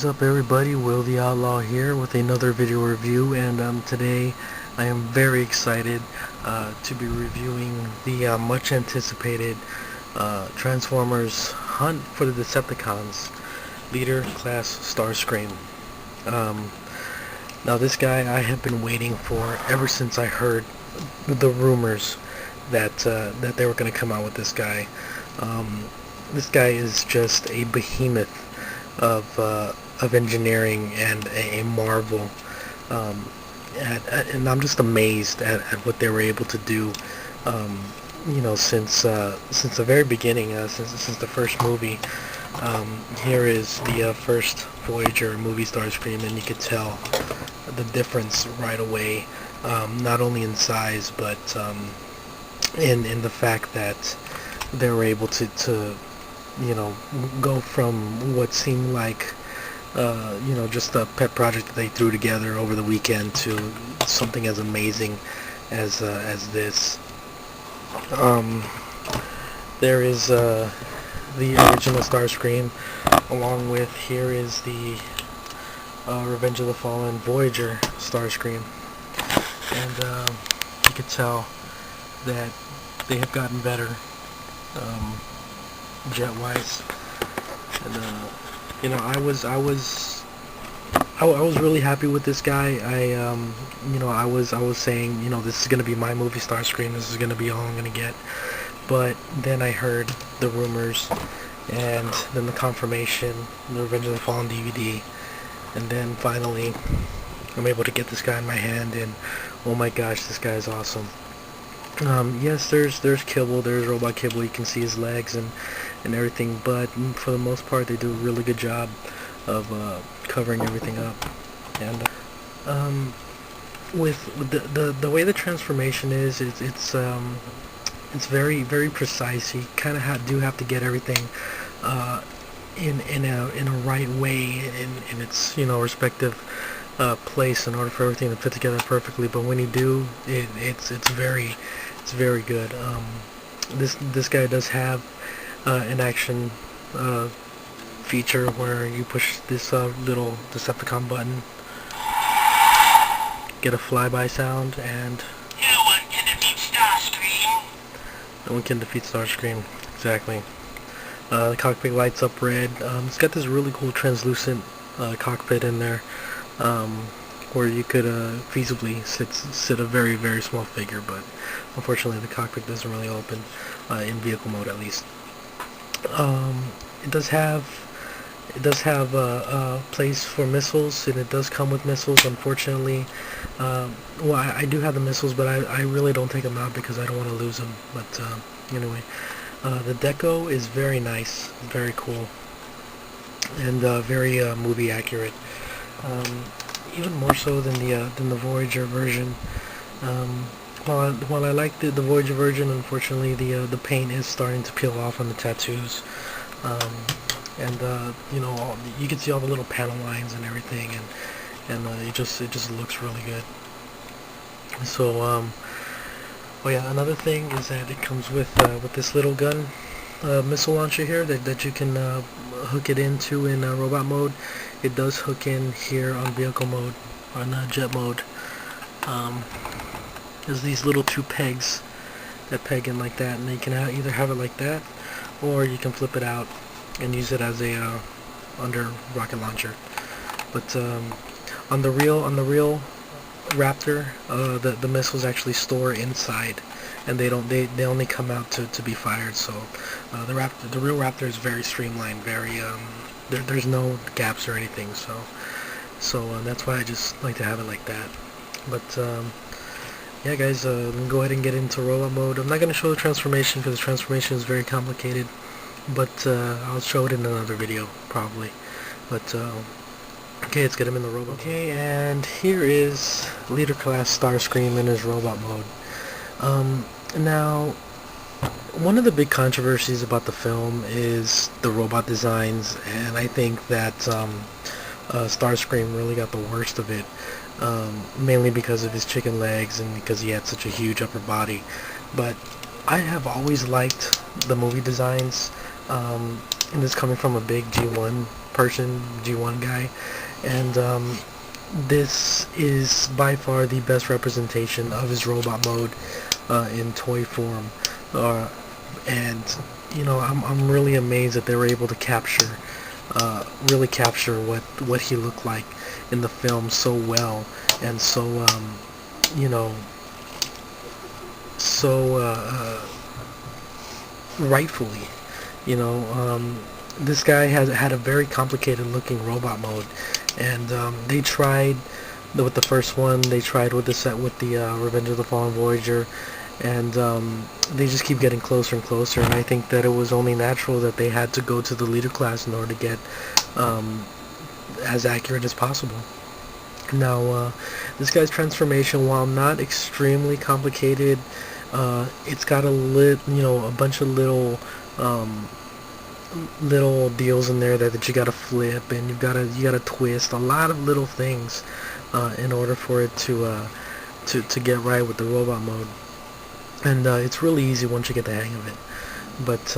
What is up, everybody? Will the Outlaw here with another video review, and today I am very excited to be reviewing the much anticipated Transformers Hunt for the Decepticons Leader Class Starscream. Now this guy I have been waiting for ever since I heard the rumors that they were going to come out with this guy. This guy is just a behemoth of engineering and a marvel, and I'm just amazed at what they were able to do. Since the very beginning, since the first movie. Here is the first Voyager movie Starscream, and you could tell the difference right away, not only in size but in the fact that they were able to go from what seemed like just a pet project that they threw together over the weekend to something as amazing as this. There is the original Starscream, along with here is the Revenge of the Fallen Voyager Starscream, and you could tell that they have gotten better jet-wise, and I was really happy with this guy. I was saying, this is gonna be my movie Starscream. This is gonna be all I'm gonna get. But then I heard the rumors, and then the confirmation, the Revenge of the Fallen DVD, and then finally I'm able to get this guy in my hand, and oh my gosh, this guy is awesome. Yes, there's Kibble, there's Robot Kibble. You can see his legs and everything, but for the most part they do a really good job of covering everything up. And with the way the transformation is, it's very, very precise. You kind of do have to get everything in a right way in its respective place in order for everything to fit together perfectly. But when you do, it's very good. This guy does have an action feature where you push this little Decepticon button, get a flyby sound, and no one can defeat Starscream. No one can defeat Starscream. Exactly. The cockpit lights up red. It's got this really cool translucent cockpit in there, where you could feasibly sit a very, very small figure, but unfortunately the cockpit doesn't really open in vehicle mode, at least. It does have a place for missiles, and it does come with missiles. Unfortunately, well, I do have the missiles, but I really don't take them out because I don't want to lose them. But anyway, the deco is very nice, very cool, and very movie accurate. Even more so than the Voyager version. While I like the Voyager version, unfortunately the paint is starting to peel off on the tattoos, and you can see all the little panel lines and everything, and it just looks really good. So oh yeah, another thing is that it comes with this little gun missile launcher here that you can hook it into in robot mode. It does hook in here on vehicle mode, on jet mode. There's these little two pegs that peg in like that, and you can either have it like that, or you can flip it out and use it as a under rocket launcher. But on the real Raptor, the missiles actually store inside, and they only come out to be fired. So the real Raptor is very streamlined, very there's no gaps or anything. So that's why I just like to have it like that. But yeah, guys, let me go ahead and get into robot mode. I'm not going to show the transformation because the transformation is very complicated, but I'll show it in another video probably. But okay, let's get him in the robot. Okay, and here is Leader Class Starscream in his robot mode. Now, one of the big controversies about the film is the robot designs, and I think that Starscream really got the worst of it, mainly because of his chicken legs and because he had such a huge upper body. But I have always liked the movie designs. and this coming from a big G1 person, G1 guy, and this is by far the best representation of his robot mode in toy form, and I'm really amazed that they were able to really capture what he looked like in the film so well, and so you know so rightfully. You know, this guy has had a very complicated looking robot mode, and they tried with the first one. They tried with the set with the Revenge of the Fallen Voyager, and they just keep getting closer and closer. And I think that it was only natural that they had to go to the leader class in order to get as accurate as possible. Now, this guy's transformation, while not extremely complicated, it's got a bunch of little deals in there that you gotta flip, and you gotta twist a lot of little things in order for it to get right with the robot mode. And it's really easy once you get the hang of it. But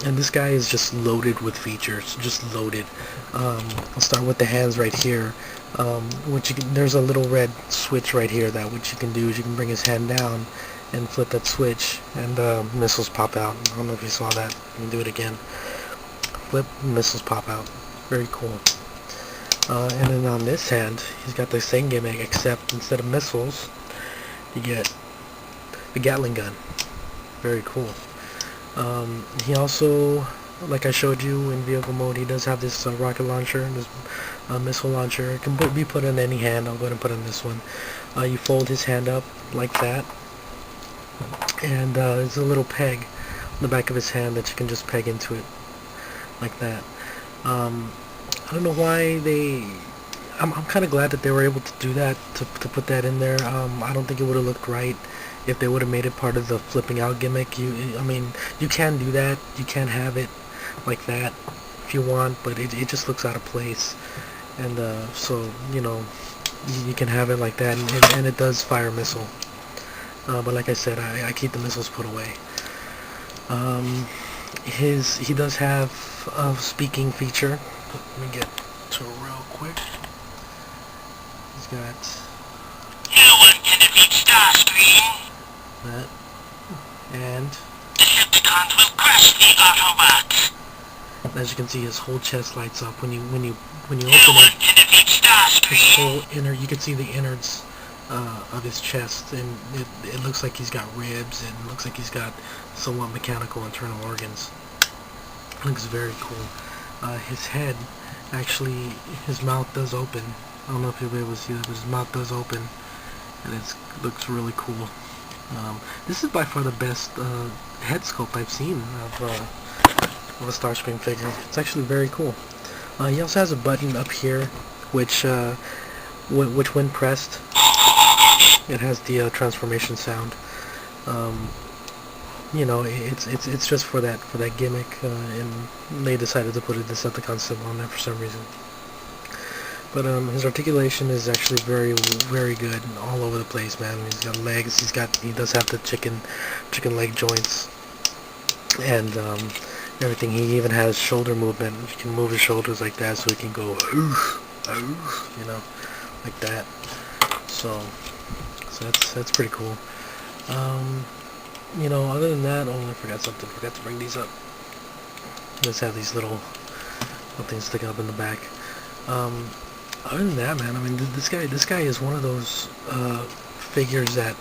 and this guy is just loaded with features, just loaded. I'll start with the hands right here. There's a little red switch right here that what you can do is you can bring his hand down and flip that switch, and missiles pop out. I don't know if you saw that. Let me do it again. Flip, missiles pop out. Very cool. And then on this hand, he's got the same gimmick, except instead of missiles, you get the Gatling gun. Very cool. He also, like I showed you in vehicle mode, he does have this rocket launcher, this missile launcher. It can be put on any hand. I'll go ahead and put on this one. You fold his hand up like that, and there's a little peg on the back of his hand that you can just peg into it like that. I don't know why I'm kind of glad that they were able to do that, to put that in there. I don't think it would have looked right if they would have made it part of the flipping out gimmick. I mean, you can do that. You can have it like that if you want, but it just looks out of place. And so, you can have it like that, and it does fire a missile. But like I said, I keep the missiles put away. He does have a speaking feature. Let me get to it real quick. He's got No one can defeat Starscream. that, and Decepticons will crush the Autobots. as you can see, his whole chest lights up when you No open one it. can defeat His Starscream. whole you can see the innards of his chest, and it looks like he's got ribs, and it looks like he's got somewhat mechanical internal organs. It looks very cool. His head, actually, his mouth does open. I don't know if you'll be able to see that, but his mouth does open, and it looks really cool. This is by far the best head sculpt I've seen of a Starscream figure. It's actually very cool. He also has a button up here, which when pressed, it has the transformation sound. It's just for that gimmick, and they decided to put a Decepticon symbol on there for some reason. But his articulation is actually very, very good, all over the place, man. He's got legs. He does have the chicken leg joints, and everything. He even has shoulder movement. He can move his shoulders like that, so he can go, oof, oof, like that. So that's pretty cool. Other than that, I forgot something. Forgot to bring these up. Let's have these little things sticking up in the back. Other than that, man, I mean, this guy is one of those figures that,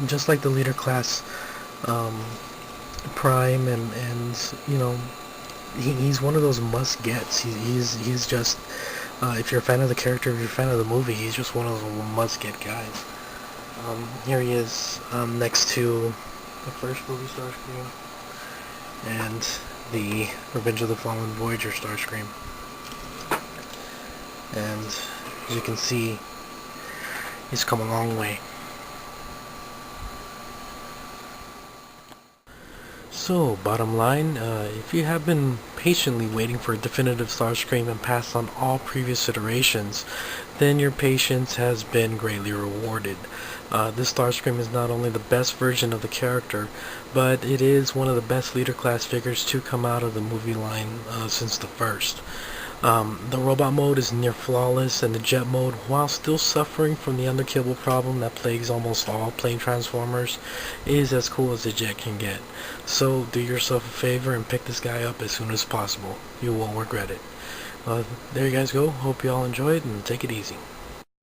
just like the leader class, Prime, and he's one of those must gets. He's just, if you're a fan of the character, if you're a fan of the movie, he's just one of those must get guys. Here he is, next to the first movie Starscream and the Revenge of the Fallen Voyager Starscream. And as you can see, he's come a long way. So, bottom line, if you have been patiently waiting for a definitive Starscream and passed on all previous iterations, then your patience has been greatly rewarded. This Starscream is not only the best version of the character, but it is one of the best leader class figures to come out of the movie line since the first. The robot mode is near flawless, and the jet mode, while still suffering from the underkillable problem that plagues almost all plane transformers, is as cool as the jet can get. So do yourself a favor and pick this guy up as soon as possible. You won't regret it. There you guys go. Hope you all enjoyed, and take it easy.